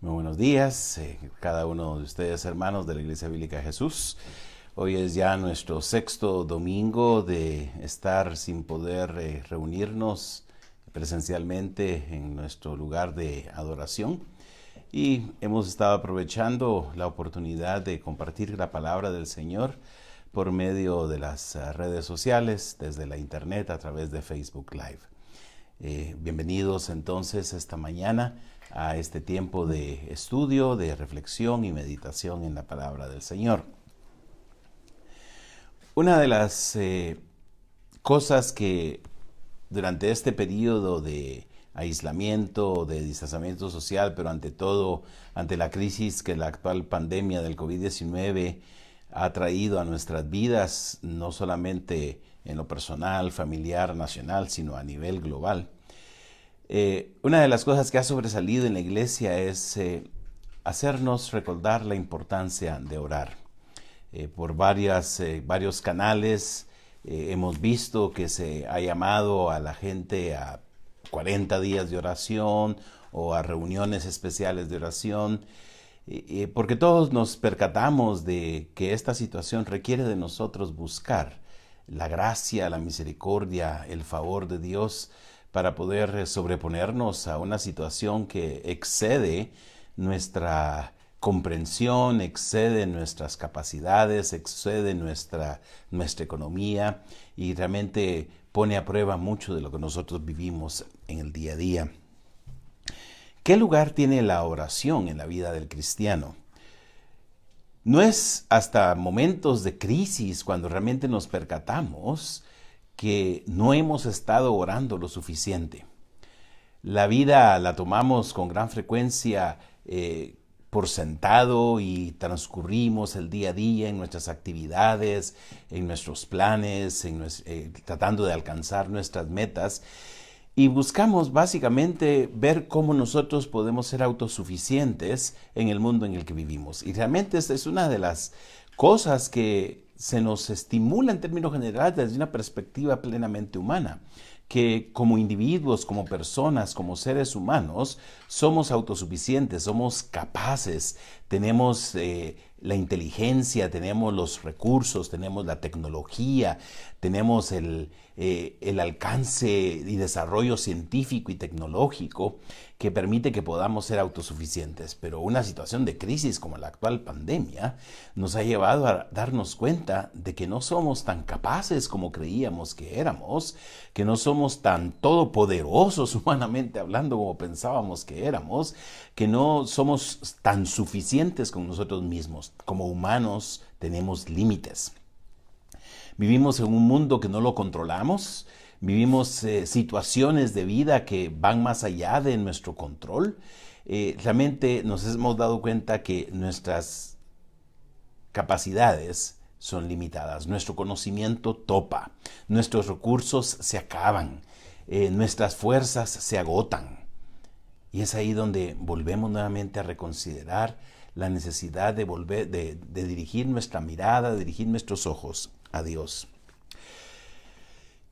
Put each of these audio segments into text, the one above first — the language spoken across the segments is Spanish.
Muy buenos días, cada uno de ustedes hermanos de la Iglesia Bíblica de Jesús. Hoy es ya nuestro sexto domingo de estar sin poder reunirnos presencialmente en nuestro lugar de adoración. Y hemos estado aprovechando la oportunidad de compartir la palabra del Señor por medio de las redes sociales, desde la internet, a través de Facebook Live. Bienvenidos entonces esta mañana a este tiempo de estudio, de reflexión y meditación en la palabra del Señor. Una de las cosas que durante este periodo de aislamiento, de distanciamiento social, pero ante todo ante la crisis que la actual pandemia del COVID-19 ha traído a nuestras vidas, no solamente en lo personal, familiar, nacional, sino a nivel global. Una de las cosas que ha sobresalido en la iglesia es hacernos recordar la importancia de orar. Por varios canales hemos visto que se ha llamado a la gente a 40 días de oración o a reuniones especiales de oración, porque todos nos percatamos de que esta situación requiere de nosotros buscar la gracia, la misericordia, el favor de Dios para poder sobreponernos a una situación que excede nuestra comprensión, excede nuestras capacidades, excede nuestra economía y realmente pone a prueba mucho de lo que nosotros vivimos en el día a día. ¿Qué lugar tiene la oración en la vida del cristiano? No es hasta momentos de crisis cuando realmente nos percatamos que no hemos estado orando lo suficiente. La vida la tomamos con gran frecuencia por sentado y transcurrimos el día a día en nuestras actividades, en nuestros planes, tratando de alcanzar nuestras metas. Y buscamos básicamente ver cómo nosotros podemos ser autosuficientes en el mundo en el que vivimos. Y realmente esta es una de las cosas que se nos estimula en términos generales desde una perspectiva plenamente humana, que como individuos, como personas, como seres humanos, somos autosuficientes, somos capaces, tenemos la inteligencia, tenemos los recursos, tenemos la tecnología, tenemos el alcance y desarrollo científico y tecnológico que permite que podamos ser autosuficientes. Pero una situación de crisis como la actual pandemia nos ha llevado a darnos cuenta de que no somos tan capaces como creíamos que éramos, que no somos tan todopoderosos humanamente hablando como pensábamos que éramos, que no somos tan suficientes con nosotros mismos. Como humanos tenemos límites. Vivimos en un mundo que no lo controlamos, vivimos situaciones de vida que van más allá de nuestro control. Realmente nos hemos dado cuenta que nuestras capacidades son limitadas, nuestro conocimiento topa, nuestros recursos se acaban, nuestras fuerzas se agotan. Y es ahí donde volvemos nuevamente a reconsiderar la necesidad de dirigir nuestra mirada, dirigir nuestros ojos a Dios.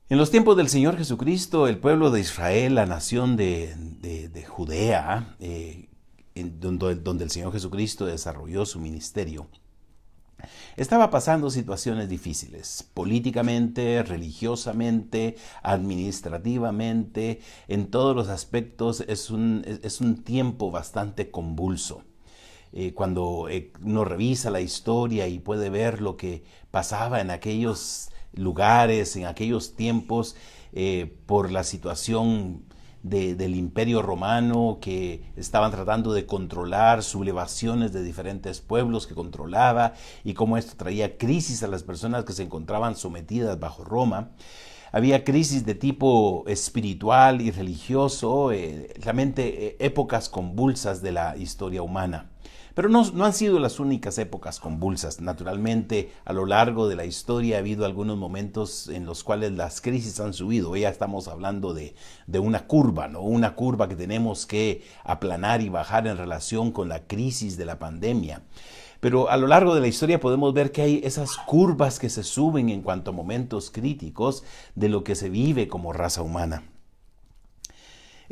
En los tiempos del Señor Jesucristo, el pueblo de Israel, la nación de Judea, donde el Señor Jesucristo desarrolló su ministerio, estaba pasando situaciones difíciles, políticamente, religiosamente, administrativamente, en todos los aspectos es un tiempo bastante convulso. Cuando uno revisa la historia y puede ver lo que pasaba en aquellos lugares, en aquellos tiempos, por la situación del Imperio Romano, que estaban tratando de controlar sublevaciones de diferentes pueblos que controlaba y cómo esto traía crisis a las personas que se encontraban sometidas bajo Roma. Había crisis de tipo espiritual y religioso, realmente épocas convulsas de la historia humana. Pero no han sido las únicas épocas convulsas. Naturalmente, a lo largo de la historia ha habido algunos momentos en los cuales las crisis han subido. Ya estamos hablando de una curva, ¿no? Una curva que tenemos que aplanar y bajar en relación con la crisis de la pandemia. Pero a lo largo de la historia podemos ver que hay esas curvas que se suben en cuanto a momentos críticos de lo que se vive como raza humana.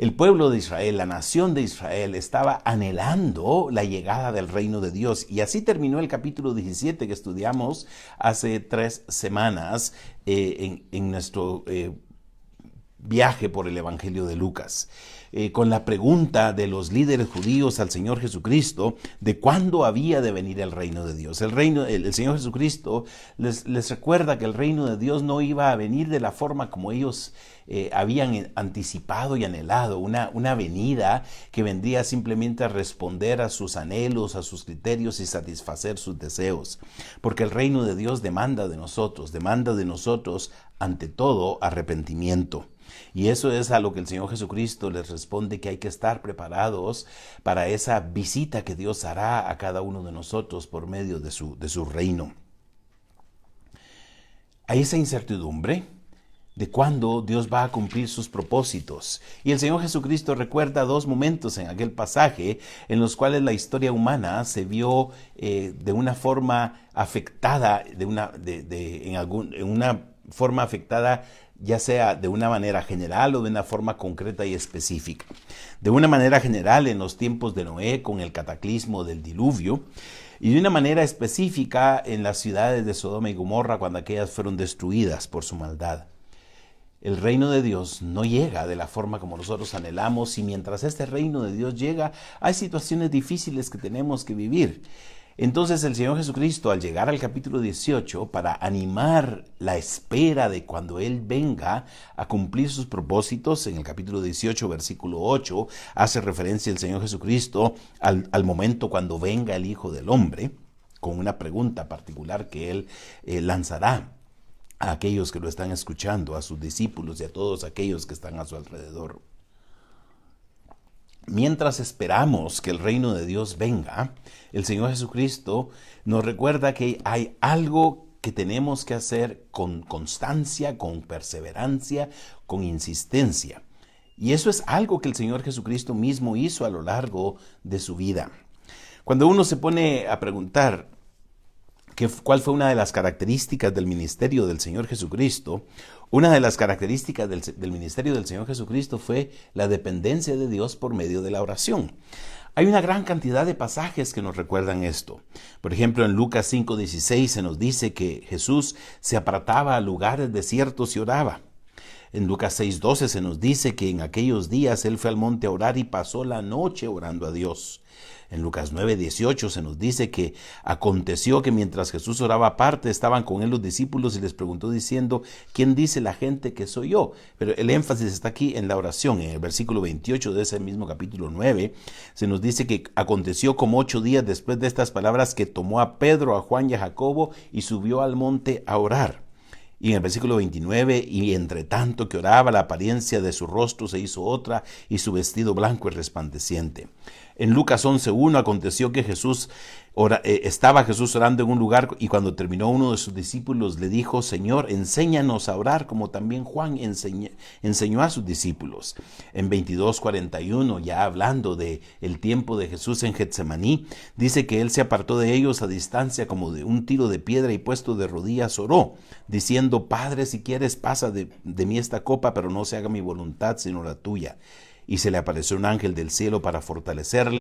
El pueblo de Israel, la nación de Israel, estaba anhelando la llegada del reino de Dios. Y así terminó el capítulo 17 que estudiamos hace 3 semanas en nuestro viaje por el Evangelio de Lucas. Con la pregunta de los líderes judíos al Señor Jesucristo de cuándo había de venir el reino de Dios. El Señor Jesucristo les recuerda que el reino de Dios no iba a venir de la forma como ellos habían anticipado y anhelado, una venida que vendría simplemente a responder a sus anhelos, a sus criterios y satisfacer sus deseos. Porque el reino de Dios demanda de nosotros ante todo arrepentimiento. Y eso es a lo que el Señor Jesucristo les responde, que hay que estar preparados para esa visita que Dios hará a cada uno de nosotros por medio de su reino. Hay esa incertidumbre de cuándo Dios va a cumplir sus propósitos. Y el Señor Jesucristo recuerda 2 momentos en aquel pasaje en los cuales la historia humana se vio de una forma afectada, en una forma afectada, ya sea de una manera general o de una forma concreta y específica. De una manera general en los tiempos de Noé con el cataclismo del diluvio, y de una manera específica en las ciudades de Sodoma y Gomorra cuando aquellas fueron destruidas por su maldad. El reino de Dios no llega de la forma como nosotros anhelamos, y mientras este reino de Dios llega, hay situaciones difíciles que tenemos que vivir. Entonces el Señor Jesucristo, al llegar al capítulo 18, para animar la espera de cuando Él venga a cumplir sus propósitos, en el capítulo 18, versículo 8, hace referencia el Señor Jesucristo al momento cuando venga el Hijo del Hombre, con una pregunta particular que Él lanzará a aquellos que lo están escuchando, a sus discípulos y a todos aquellos que están a su alrededor. Mientras esperamos que el reino de Dios venga, el Señor Jesucristo nos recuerda que hay algo que tenemos que hacer con constancia, con perseverancia, con insistencia. Y eso es algo que el Señor Jesucristo mismo hizo a lo largo de su vida. Cuando uno se pone a preguntar cuál fue una de las características del ministerio del Señor Jesucristo, una de las características del ministerio del Señor Jesucristo fue la dependencia de Dios por medio de la oración. Hay una gran cantidad de pasajes que nos recuerdan esto. Por ejemplo, en Lucas 5:16 se nos dice que Jesús se apartaba a lugares desiertos y oraba. En Lucas 6:12 se nos dice que en aquellos días Él fue al monte a orar y pasó la noche orando a Dios. En Lucas 9:18 se nos dice que aconteció que mientras Jesús oraba aparte, estaban con Él los discípulos y les preguntó diciendo, ¿quién dice la gente que soy yo? Pero el énfasis está aquí en la oración. En el versículo 28 de ese mismo capítulo 9 se nos dice que aconteció como 8 días después de estas palabras que tomó a Pedro, a Juan y a Jacobo y subió al monte a orar. Y en el versículo 29, y entre tanto que oraba, la apariencia de su rostro se hizo otra, y su vestido blanco y resplandeciente. En Lucas 11:1 aconteció que estaba Jesús orando en un lugar, y cuando terminó uno de sus discípulos le dijo, Señor, enséñanos a orar como también Juan enseñó a sus discípulos. En 22:41, ya hablando de el tiempo de Jesús en Getsemaní, dice que él se apartó de ellos a distancia como de un tiro de piedra y puesto de rodillas oró, diciendo, Padre, si quieres pasa de mí esta copa, pero no se haga mi voluntad sino la tuya. Y se le apareció un ángel del cielo para fortalecerle.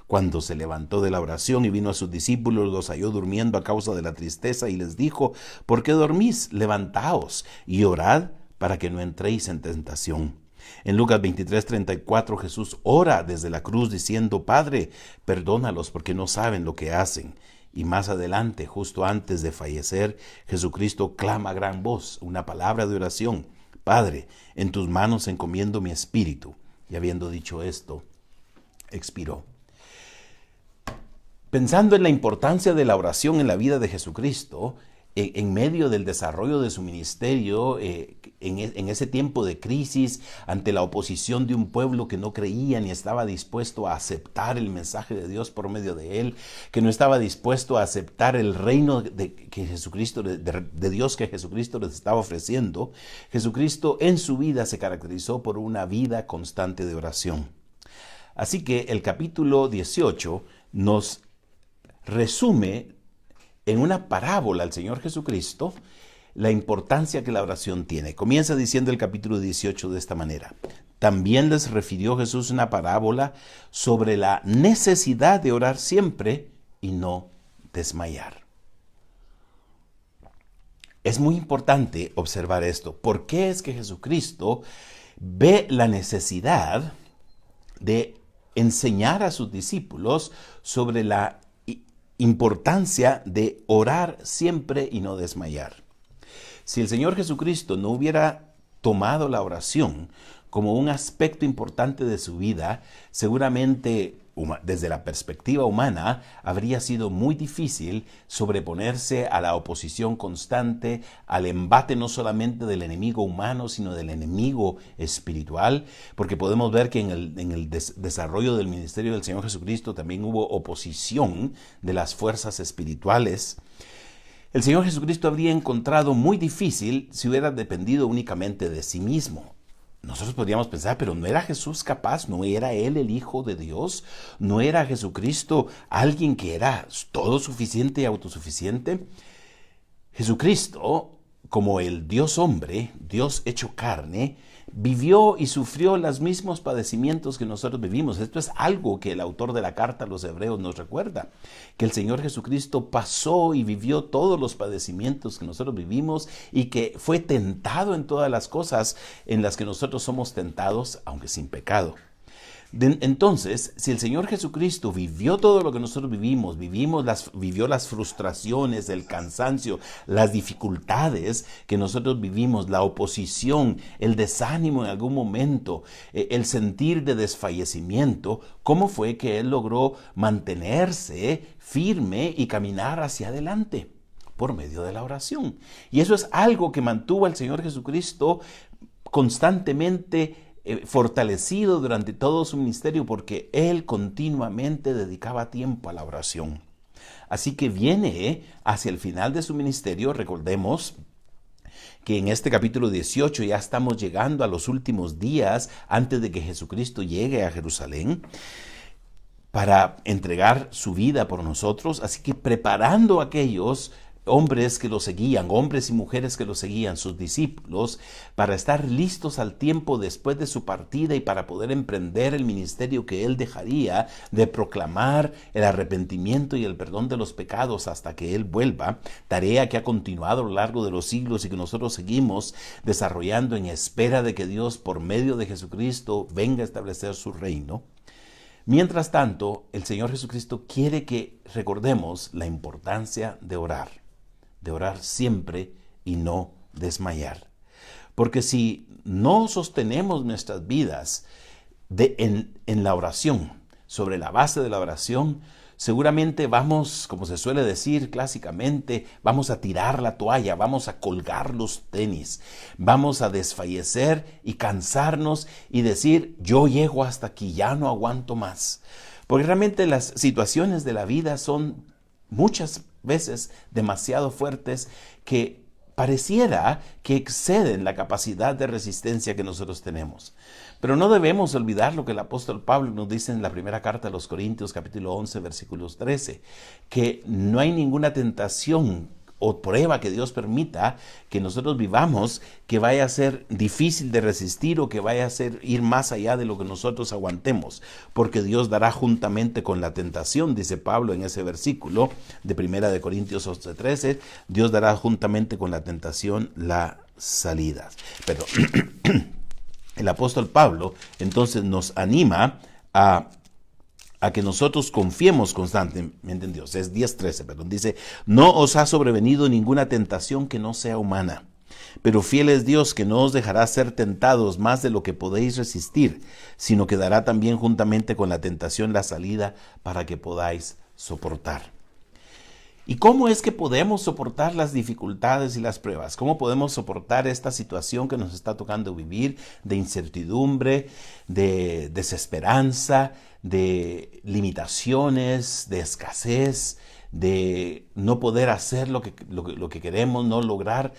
Cuando se levantó de la oración y vino a sus discípulos, los halló durmiendo a causa de la tristeza y les dijo, ¿por qué dormís? Levantaos y orad para que no entréis en tentación. En Lucas 23:34 Jesús ora desde la cruz diciendo, Padre, perdónalos porque no saben lo que hacen. Y más adelante, justo antes de fallecer, Jesucristo clama a gran voz, una palabra de oración, Padre, en tus manos encomiendo mi espíritu. Y habiendo dicho esto, expiró. Pensando en la importancia de la oración en la vida de Jesucristo, en medio del desarrollo de su ministerio, en ese tiempo de crisis, ante la oposición de un pueblo que no creía ni estaba dispuesto a aceptar el mensaje de Dios por medio de él, que no estaba dispuesto a aceptar el reino de Dios que Jesucristo les estaba ofreciendo, Jesucristo en su vida se caracterizó por una vida constante de oración. Así que el capítulo 18 nos resume en una parábola al Señor Jesucristo la importancia que la oración tiene. Comienza diciendo el capítulo 18 de esta manera. También les refirió Jesús una parábola sobre la necesidad de orar siempre y no desmayar. Es muy importante observar esto. ¿Por qué es que Jesucristo ve la necesidad de enseñar a sus discípulos sobre la importancia de orar siempre y no desmayar? Si el Señor Jesucristo no hubiera tomado la oración como un aspecto importante de su vida, seguramente desde la perspectiva humana habría sido muy difícil sobreponerse a la oposición constante, al embate no solamente del enemigo humano, sino del enemigo espiritual, porque podemos ver que en el desarrollo del ministerio del Señor Jesucristo también hubo oposición de las fuerzas espirituales. El Señor Jesucristo habría encontrado muy difícil si hubiera dependido únicamente de sí mismo. Nosotros podríamos pensar, pero ¿no era Jesús capaz? ¿No era Él el Hijo de Dios? ¿No era Jesucristo alguien que era todo suficiente y autosuficiente? Jesucristo, como el Dios hombre, Dios hecho carne, vivió y sufrió los mismos padecimientos que nosotros vivimos. Esto es algo que el autor de la carta a los Hebreos nos recuerda, que el Señor Jesucristo pasó y vivió todos los padecimientos que nosotros vivimos y que fue tentado en todas las cosas en las que nosotros somos tentados, aunque sin pecado. Entonces, si el Señor Jesucristo vivió todo lo que nosotros vivimos, vivió las frustraciones, el cansancio, las dificultades que nosotros vivimos, la oposición, el desánimo en algún momento, el sentir de desfallecimiento, ¿cómo fue que Él logró mantenerse firme y caminar hacia adelante? Por medio de la oración. Y eso es algo que mantuvo al Señor Jesucristo constantemente fortalecido durante todo su ministerio, porque Él continuamente dedicaba tiempo a la oración. Así que viene hacia el final de su ministerio. Recordemos que en este capítulo 18 ya estamos llegando a los últimos días antes de que Jesucristo llegue a Jerusalén para entregar su vida por nosotros. Así que preparando a aquellos hombres que lo seguían, hombres y mujeres que lo seguían, sus discípulos, para estar listos al tiempo después de su partida y para poder emprender el ministerio que Él dejaría de proclamar el arrepentimiento y el perdón de los pecados hasta que Él vuelva, tarea que ha continuado a lo largo de los siglos y que nosotros seguimos desarrollando en espera de que Dios, por medio de Jesucristo, venga a establecer su reino. Mientras tanto, el Señor Jesucristo quiere que recordemos la importancia de orar siempre y no desmayar. Porque si no sostenemos nuestras vidas en la oración, sobre la base de la oración, seguramente vamos, como se suele decir clásicamente, vamos a tirar la toalla, vamos a colgar los tenis, vamos a desfallecer y cansarnos y decir, yo llego hasta aquí, ya no aguanto más. Porque realmente las situaciones de la vida son muchas veces demasiado fuertes que pareciera que exceden la capacidad de resistencia que nosotros tenemos. Pero no debemos olvidar lo que el apóstol Pablo nos dice en la primera carta a los Corintios, capítulo 11, versículos 13, que no hay ninguna tentación o prueba que Dios permita que nosotros vivamos que vaya a ser difícil de resistir o que vaya a ser ir más allá de lo que nosotros aguantemos, porque Dios dará juntamente con la tentación, dice Pablo en ese versículo de 1 Corintios 11:13, Dios dará juntamente con la tentación la salida. Pero el apóstol Pablo entonces nos anima a que nosotros confiemos constantemente en Dios. Es 10:13, perdón. Dice, no os ha sobrevenido ninguna tentación que no sea humana, pero fiel es Dios, que no os dejará ser tentados más de lo que podéis resistir, sino que dará también juntamente con la tentación la salida para que podáis soportar. ¿Y cómo es que podemos soportar las dificultades y las pruebas? ¿Cómo podemos soportar esta situación que nos está tocando vivir de incertidumbre, de desesperanza, de limitaciones, de escasez, de no poder hacer lo que queremos, no lograr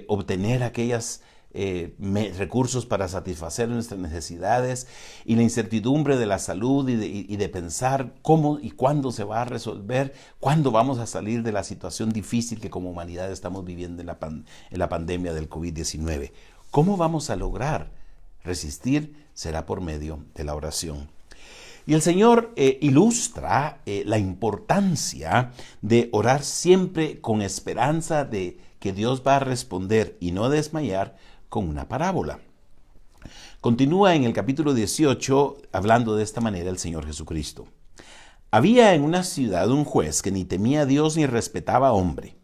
obtener aquellas recursos para satisfacer nuestras necesidades, y la incertidumbre de la salud y de pensar cómo y cuándo se va a resolver, cuándo vamos a salir de la situación difícil que como humanidad estamos viviendo en la pandemia del COVID-19. ¿Cómo vamos a lograr resistir? Será por medio de la oración. Y el Señor ilustra la importancia de orar siempre con esperanza de que Dios va a responder y no desmayar, con una parábola. Continúa en el capítulo 18 hablando de esta manera el Señor Jesucristo. Había en una ciudad un juez que ni temía a Dios ni respetaba a hombre.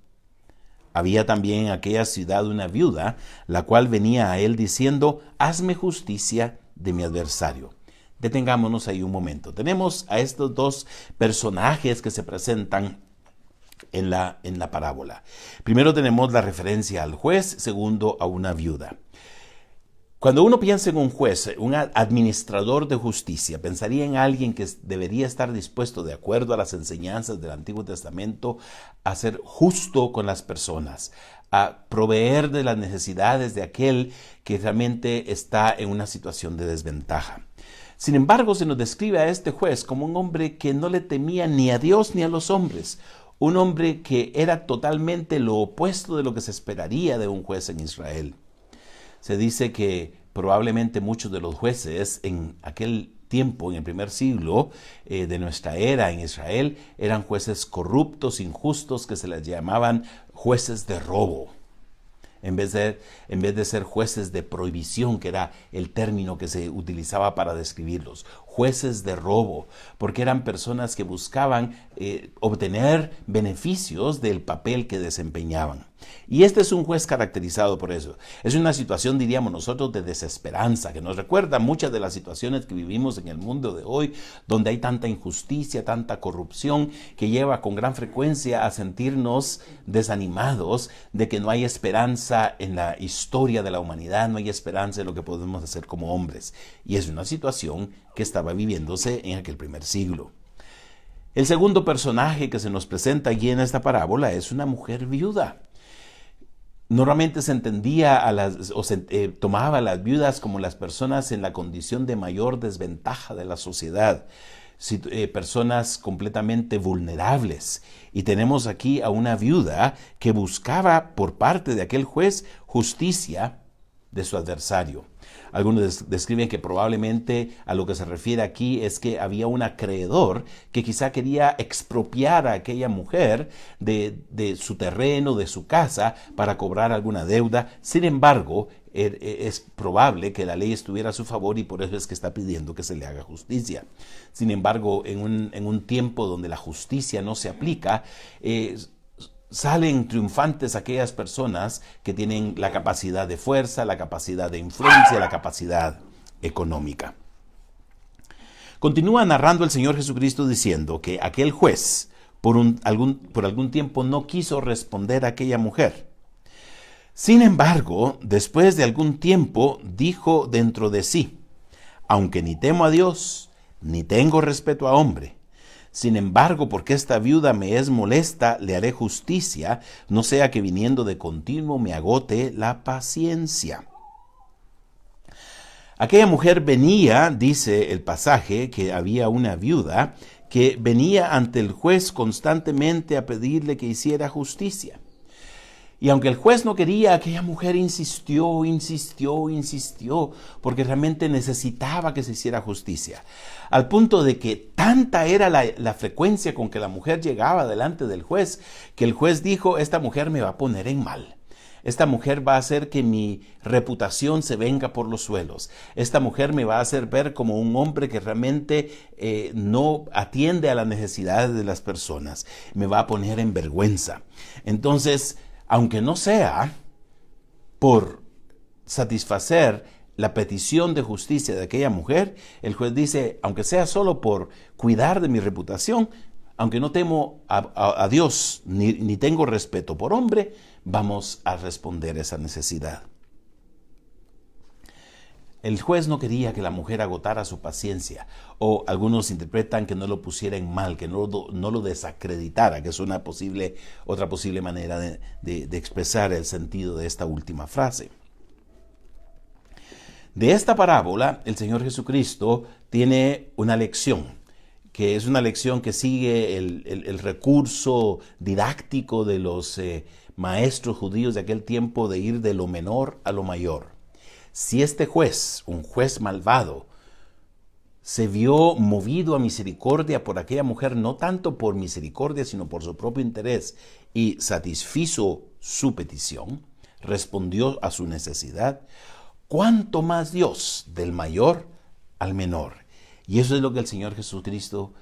Había también en aquella ciudad una viuda, la cual venía a él diciendo: hazme justicia de mi adversario. Detengámonos ahí un momento. Tenemos a estos dos personajes que se presentan en la parábola. Primero tenemos la referencia al juez, segundo a una viuda. Cuando uno piensa en un juez, un administrador de justicia, pensaría en alguien que debería estar dispuesto, de acuerdo a las enseñanzas del Antiguo Testamento, a ser justo con las personas, a proveer de las necesidades de aquel que realmente está en una situación de desventaja. Sin embargo, se nos describe a este juez como un hombre que no le temía ni a Dios ni a los hombres, un hombre que era totalmente lo opuesto de lo que se esperaría de un juez en Israel. Se dice que probablemente muchos de los jueces en aquel tiempo, en el primer siglo de nuestra era en Israel, eran jueces corruptos, injustos, que se les llamaban jueces de robo. En vez de ser jueces de prohibición, que era el término que se utilizaba para describirlos, jueces de robo, porque eran personas que buscaban obtener beneficios del papel que desempeñaban. Y este es un juez caracterizado por eso. Es una situación, diríamos nosotros, de desesperanza, que nos recuerda muchas de las situaciones que vivimos en el mundo de hoy, donde hay tanta injusticia, tanta corrupción, que lleva con gran frecuencia a sentirnos desanimados de que no hay esperanza en la historia de la humanidad, no hay esperanza en lo que podemos hacer como hombres. Y es una situación que estaba viviéndose en aquel primer siglo. El segundo personaje que se nos presenta aquí en esta parábola es una mujer viuda. Normalmente se entendía tomaba a las viudas como las personas en la condición de mayor desventaja de la sociedad, personas completamente vulnerables. Y tenemos aquí a una viuda que buscaba por parte de aquel juez justicia de su adversario. Algunos describen que probablemente a lo que se refiere aquí es que había un acreedor que quizá quería expropiar a aquella mujer de su terreno, de su casa, para cobrar alguna deuda. Sin embargo, es probable que la ley estuviera a su favor y por eso es que está pidiendo que se le haga justicia. Sin embargo, en un tiempo donde la justicia no se aplica, salen triunfantes aquellas personas que tienen la capacidad de fuerza, la capacidad de influencia, la capacidad económica. Continúa narrando el Señor Jesucristo diciendo que aquel juez por algún tiempo no quiso responder a aquella mujer. Sin embargo, después de algún tiempo dijo dentro de sí: aunque ni temo a Dios, ni tengo respeto a hombre, sin embargo, porque esta viuda me es molesta, le haré justicia, no sea que viniendo de continuo me agote la paciencia. Aquella mujer venía, dice el pasaje, que había una viuda que venía ante el juez constantemente a pedirle que hiciera justicia. Y aunque el juez no quería, aquella mujer insistió, porque realmente necesitaba que se hiciera justicia. Al punto de que tanta era la frecuencia con que la mujer llegaba delante del juez, que el juez dijo: esta mujer me va a poner en mal. Esta mujer va a hacer que mi reputación se venga por los suelos. Esta mujer me va a hacer ver como un hombre que realmente no atiende a las necesidades de las personas. Me va a poner en vergüenza. Entonces, aunque no sea por satisfacer la petición de justicia de aquella mujer, el juez dice: aunque sea solo por cuidar de mi reputación, aunque no temo a Dios ni tengo respeto por hombre, vamos a responder esa necesidad. El juez no quería que la mujer agotara su paciencia, o algunos interpretan que no lo pusiera en mal, que no lo desacreditara, que es otra posible manera de expresar el sentido de esta última frase. De esta parábola, el Señor Jesucristo tiene una lección, que es una lección que sigue el recurso didáctico de los maestros judíos de aquel tiempo de ir de lo menor a lo mayor. Si este juez, un juez malvado, se vio movido a misericordia por aquella mujer, no tanto por misericordia, sino por su propio interés, y satisfizo su petición, respondió a su necesidad, ¿cuánto más Dios del mayor al menor? Y eso es lo que el Señor Jesucristo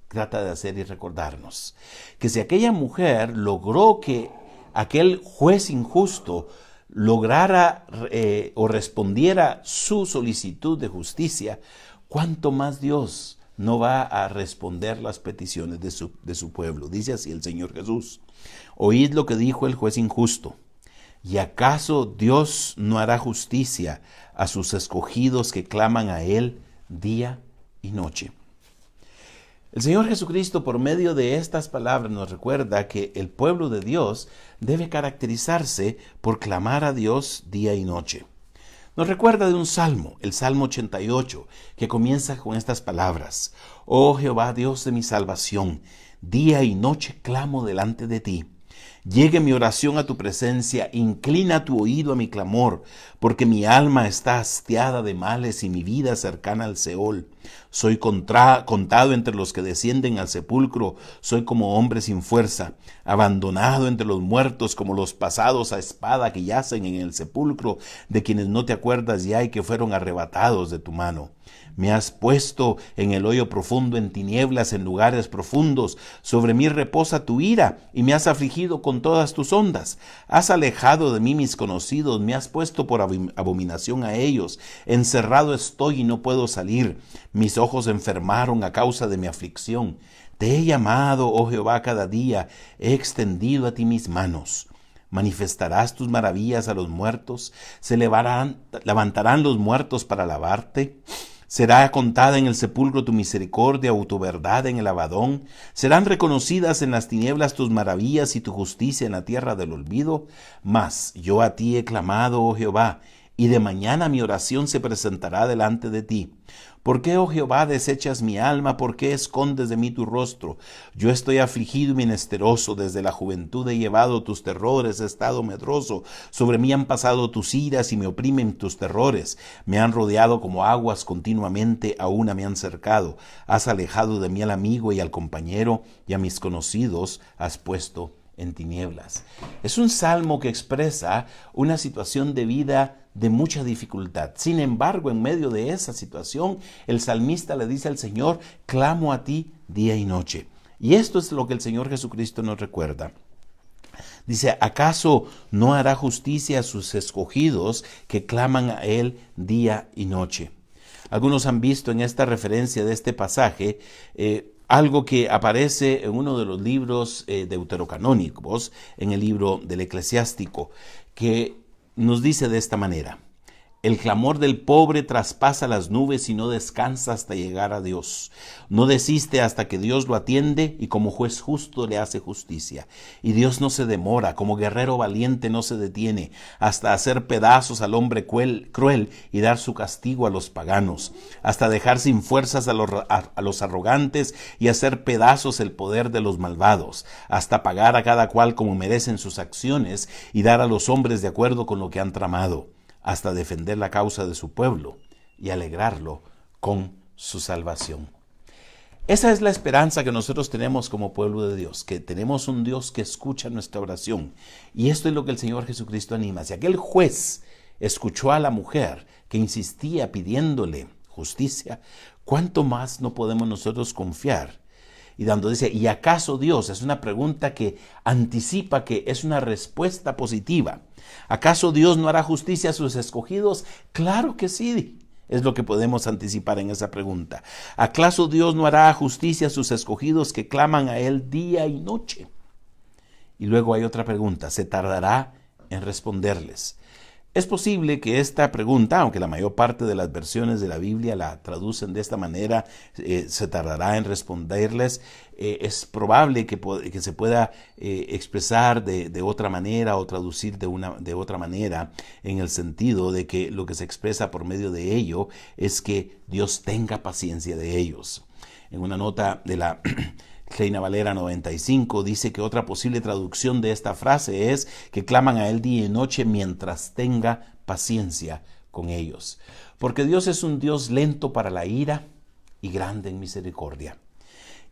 trata de hacer y recordarnos. Que si aquella mujer logró que aquel juez injusto lograra o respondiera su solicitud de justicia, ¿cuánto más Dios no va a responder las peticiones de su pueblo? Dice así el Señor Jesús. Oíd lo que dijo el juez injusto. ¿Y acaso Dios no hará justicia a sus escogidos que claman a Él día y noche? El Señor Jesucristo, por medio de estas palabras, nos recuerda que el pueblo de Dios debe caracterizarse por clamar a Dios día y noche. Nos recuerda de un salmo, el Salmo 88, que comienza con estas palabras. Oh Jehová, Dios de mi salvación, día y noche clamo delante de ti. Llegue mi oración a tu presencia, inclina tu oído a mi clamor, porque mi alma está hastiada de males y mi vida cercana al Seol. Soy contado entre los que descienden al sepulcro, soy como hombre sin fuerza, abandonado entre los muertos como los pasados a espada que yacen en el sepulcro, de quienes no te acuerdas ya y que fueron arrebatados de tu mano. Me has puesto en el hoyo profundo, en tinieblas, en lugares profundos. Sobre mí reposa tu ira, y me has afligido con todas tus ondas. Has alejado de mí mis conocidos, me has puesto por abominación a ellos. Encerrado estoy y no puedo salir. Mis ojos enfermaron a causa de mi aflicción. Te he llamado, oh Jehová, cada día. He extendido a ti mis manos. ¿Manifestarás tus maravillas a los muertos? ¿Se levantarán los muertos para alabarte? ¿Será contada en el sepulcro tu misericordia o tu verdad en el Abadón? ¿Serán reconocidas en las tinieblas tus maravillas y tu justicia en la tierra del olvido? Mas yo a ti he clamado, oh Jehová, y de mañana mi oración se presentará delante de ti. ¿Por qué, oh Jehová, desechas mi alma? ¿Por qué escondes de mí tu rostro? Yo estoy afligido y menesteroso, desde la juventud he llevado tus terrores, he estado medroso. Sobre mí han pasado tus iras y me oprimen tus terrores. Me han rodeado como aguas continuamente, a una me han cercado. Has alejado de mí al amigo y al compañero, y a mis conocidos has puesto en tinieblas. Es un salmo que expresa una situación de vida de mucha dificultad. Sin embargo, en medio de esa situación, el salmista le dice al Señor, clamo a ti día y noche. Y esto es lo que el Señor Jesucristo nos recuerda. Dice, ¿acaso no hará justicia a sus escogidos que claman a Él día y noche? Algunos han visto en esta referencia de este pasaje algo que aparece en uno de los libros deuterocanónicos, en el libro del Eclesiástico, que nos dice de esta manera: el clamor del pobre traspasa las nubes y no descansa hasta llegar a Dios. No desiste hasta que Dios lo atiende y como juez justo le hace justicia. Y Dios no se demora, como guerrero valiente no se detiene, hasta hacer pedazos al hombre cruel y dar su castigo a los paganos, hasta dejar sin fuerzas a los arrogantes y hacer pedazos el poder de los malvados, hasta pagar a cada cual como merecen sus acciones y dar a los hombres de acuerdo con lo que han tramado, hasta defender la causa de su pueblo y alegrarlo con su salvación. Esa es la esperanza que nosotros tenemos como pueblo de Dios, que tenemos un Dios que escucha nuestra oración. Y esto es lo que el Señor Jesucristo anima. Si aquel juez escuchó a la mujer que insistía pidiéndole justicia, ¿cuánto más no podemos nosotros confiar? Y dice, ¿y acaso Dios? Es una pregunta que anticipa que es una respuesta positiva. ¿Acaso Dios no hará justicia a sus escogidos? Claro que sí, es lo que podemos anticipar en esa pregunta. ¿Acaso Dios no hará justicia a sus escogidos que claman a Él día y noche? Y luego hay otra pregunta, ¿se tardará en responderles? Es posible que esta pregunta, aunque la mayor parte de las versiones de la Biblia la traducen de esta manera, se tardará en responderles. Es probable que se pueda expresar de otra manera o traducir de otra manera, en el sentido de que lo que se expresa por medio de ello es que Dios tenga paciencia de ellos. En una nota de la Reina Valera 95 dice que otra posible traducción de esta frase es que claman a Él día y noche mientras tenga paciencia con ellos. Porque Dios es un Dios lento para la ira y grande en misericordia.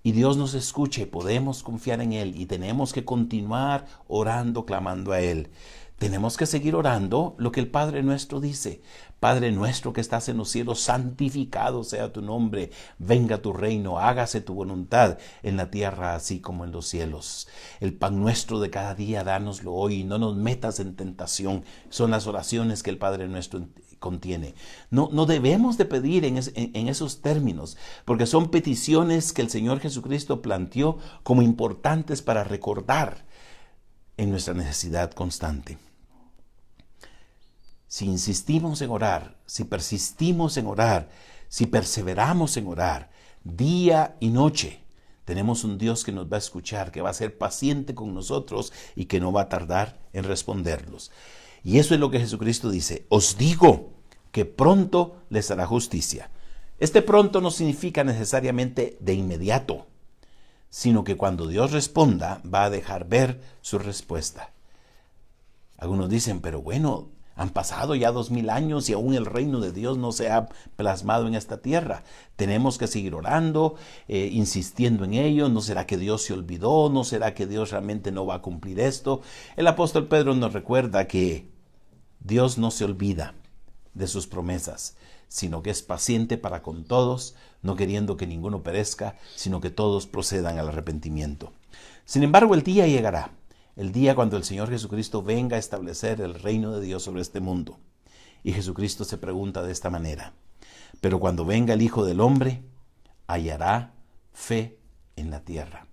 Y Dios nos escucha y podemos confiar en Él y tenemos que continuar orando, clamando a Él. Tenemos que seguir orando lo que el Padre nuestro dice. Padre nuestro que estás en los cielos, santificado sea tu nombre. Venga tu reino, hágase tu voluntad en la tierra así como en los cielos. El pan nuestro de cada día, dánoslo hoy y no nos metas en tentación. Son las oraciones que el Padre nuestro contiene. No debemos de pedir en esos términos, porque son peticiones que el Señor Jesucristo planteó como importantes para recordar en nuestra necesidad constante. Si insistimos en orar, si persistimos en orar, si perseveramos en orar, día y noche, tenemos un Dios que nos va a escuchar, que va a ser paciente con nosotros y que no va a tardar en responderlos. Y eso es lo que Jesucristo dice: os digo que pronto les hará justicia. Este pronto no significa necesariamente de inmediato, sino que cuando Dios responda va a dejar ver su respuesta. Algunos dicen, pero bueno, han pasado ya 2000 años y aún el reino de Dios no se ha plasmado en esta tierra. Tenemos que seguir orando, insistiendo en ello. ¿No será que Dios se olvidó? ¿No será que Dios realmente no va a cumplir esto? El apóstol Pedro nos recuerda que Dios no se olvida de sus promesas, sino que es paciente para con todos, no queriendo que ninguno perezca, sino que todos procedan al arrepentimiento. Sin embargo, el día llegará. El día cuando el Señor Jesucristo venga a establecer el reino de Dios sobre este mundo. Y Jesucristo se pregunta de esta manera: pero cuando venga el Hijo del Hombre, ¿hallará fe en la tierra?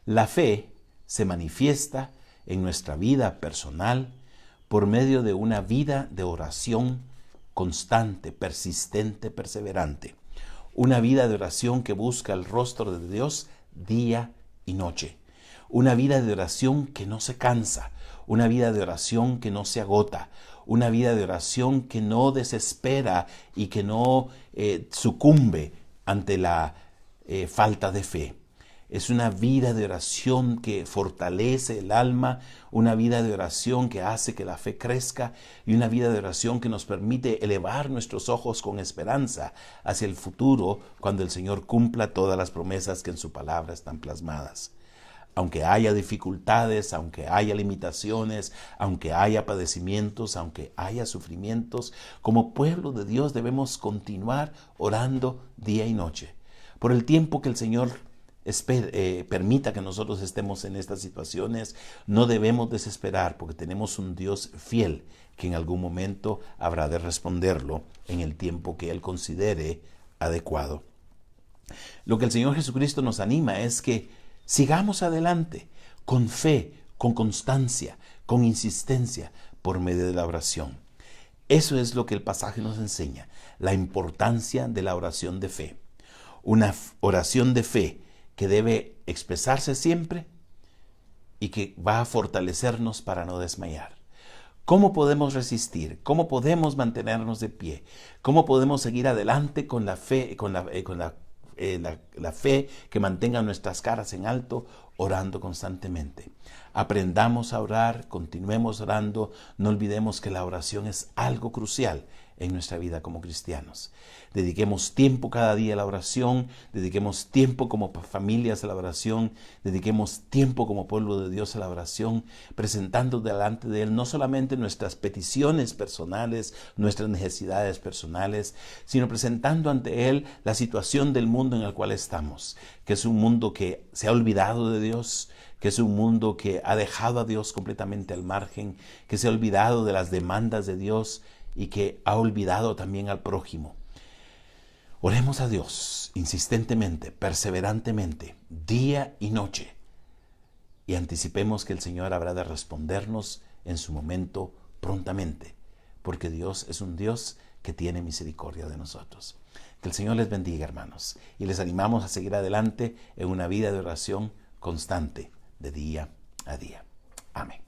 La fe se manifiesta en nuestra vida personal por medio de una vida de oración constante, persistente, perseverante. Una vida de oración que busca el rostro de Dios día y noche. Una vida de oración que no se cansa, una vida de oración que no se agota, una vida de oración que no desespera y que no sucumbe ante la falta de fe. Es una vida de oración que fortalece el alma, una vida de oración que hace que la fe crezca y una vida de oración que nos permite elevar nuestros ojos con esperanza hacia el futuro cuando el Señor cumpla todas las promesas que en su palabra están plasmadas. Aunque haya dificultades, aunque haya limitaciones, aunque haya padecimientos, aunque haya sufrimientos, como pueblo de Dios debemos continuar orando día y noche. Por el tiempo que el Señor permita que nosotros estemos en estas situaciones, no debemos desesperar, porque tenemos un Dios fiel que en algún momento habrá de responderlo en el tiempo que Él considere adecuado. Lo que el Señor Jesucristo nos anima es que sigamos adelante con fe, con constancia, con insistencia por medio de la oración. Eso es lo que el pasaje nos enseña, la importancia de la oración de fe. Una oración de fe que debe expresarse siempre y que va a fortalecernos para no desmayar. ¿Cómo podemos resistir? ¿Cómo podemos mantenernos de pie? ¿Cómo podemos seguir adelante con la fe, la fe que mantenga nuestras caras en alto, orando constantemente? Aprendamos a orar, continuemos orando, no olvidemos que la oración es algo crucial en nuestra vida como cristianos. Dediquemos tiempo cada día a la oración, dediquemos tiempo como familias a la oración, dediquemos tiempo como pueblo de Dios a la oración, presentando delante de Él no solamente nuestras peticiones personales, nuestras necesidades personales, sino presentando ante Él la situación del mundo en el cual estamos, que es un mundo que se ha olvidado de Dios, que es un mundo que ha dejado a Dios completamente al margen, que se ha olvidado de las demandas de Dios y que ha olvidado también al prójimo. Oremos a Dios insistentemente, perseverantemente, día y noche, y anticipemos que el Señor habrá de respondernos en su momento prontamente, porque Dios es un Dios que tiene misericordia de nosotros. Que el Señor les bendiga, hermanos, y les animamos a seguir adelante en una vida de oración constante, de día a día. Amén.